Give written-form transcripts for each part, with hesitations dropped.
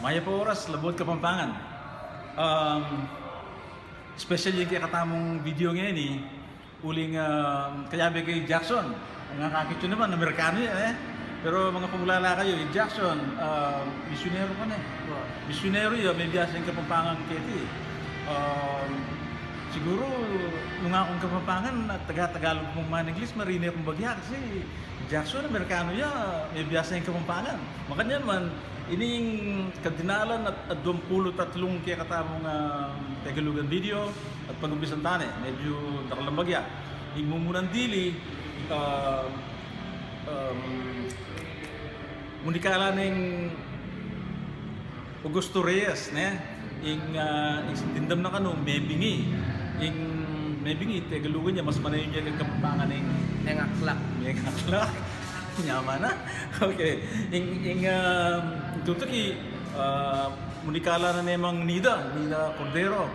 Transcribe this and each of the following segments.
Maya po oras, Labot, Kapampangan. Um, Especially yung kaya katamong video ngayon uling kayabi kay Jackson. Ang nakakit yun naman, Amerikano yan Pero mga pamulala kayo, Jackson, misyonero ka na Misyonero yun, may biyasa yung Kapampangan kiti. Siguro, nung akong Kapampangan, taga-Tagalog mong man English, marine akong bagya kasi Jackson, Amerikano yan, may biyasa yung Kapampangan. Makanya naman, ining kardinalan at 23 kaya katamong Tagalogan video at pag-umpisan tane, medyo nakalambagya. Imumunan dili, munikala ng Augusto Reyes, ing tindam na kano, may bingi, Tagalogan niya, mas manayon niya kang Kapampangan ng Nengaklak. Nyaman na. Okay. Tutuki munikala na nemang Nida Cordero,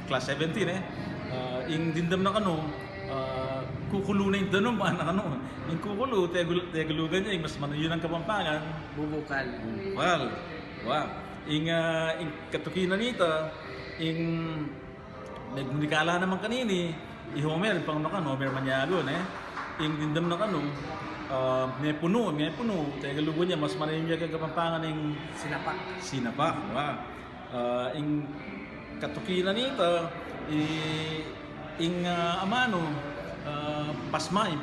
class 17 ing dindam na kano kukulo na yung danom kano. Ing kukulo Tagalogan niya mas manayon ang Kapampangan. Bubukal. Well, wow. Ing katuki na nita nagmunikala naman kanini Homer pang Homer Maniago ing dindam na kano may puno, Tagalogan niya, mas manayon niya kay Kapampangan ng sinapak. Wow. Ing katukilan nito, amano, pasma,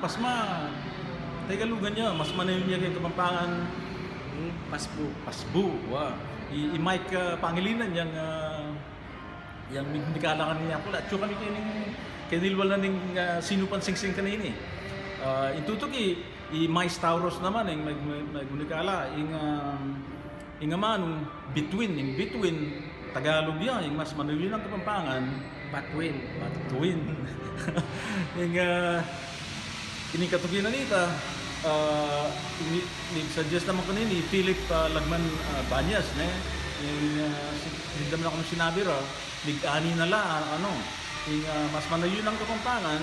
Tagalogan niya, mas manayon niya kay Kapampangan pasbu. Wow. Mike Pangilinan yang minikala kanina ako lahat. Kami kinilwal na ng sinupan singsing kanina itutuki Mais Tauros naman magmunikala ing amano between Tagalog yan mas manayon ang Kapampangan Batwin. ing inikatuginan nita suggest naman ko nini Philip Lagman Banyas hindi naman ako sinabi lig-ani na la mas manayon ang Kapampangan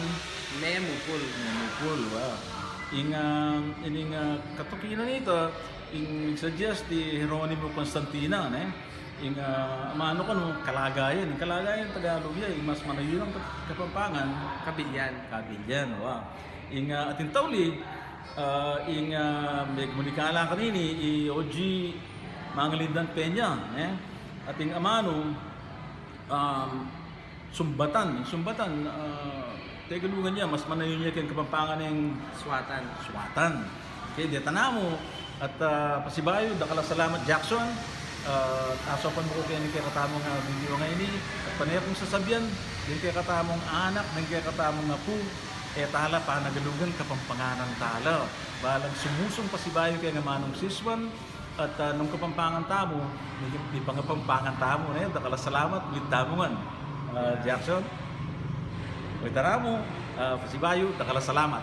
Memupul. Wow. Ining katukinan nito, suggest di Jeronimo Constantina, amano ko kalagayan Tagalog yan, mas manayon ang Kapampangan, Kabilyan, wow. Atin tawli, magmunikala kanini, OG Mangalindan Peña, ating amano, Sumbatan, Tagalogan niya, mas manayon niya kay Kapampangan ng Suwatan. Okay, dito na mo. At pasibayo, dakala salamat Jackson. Asopan mo ko kayo ng kaya katamong video ngayon At panaya kong sasabihan, din kaya katamong anak, din kaya katamong apo. Tala pa, Nagalugan Kapampanganan tala. Balang sumusong pasibayo kaya nga manong siswan. At nung Kapampangan tamo, may pangapampangan tamo na yun. Dakala salamat, ulit tamongan. Jackson. Wait, tara mo, pasibayo, dakala salamat.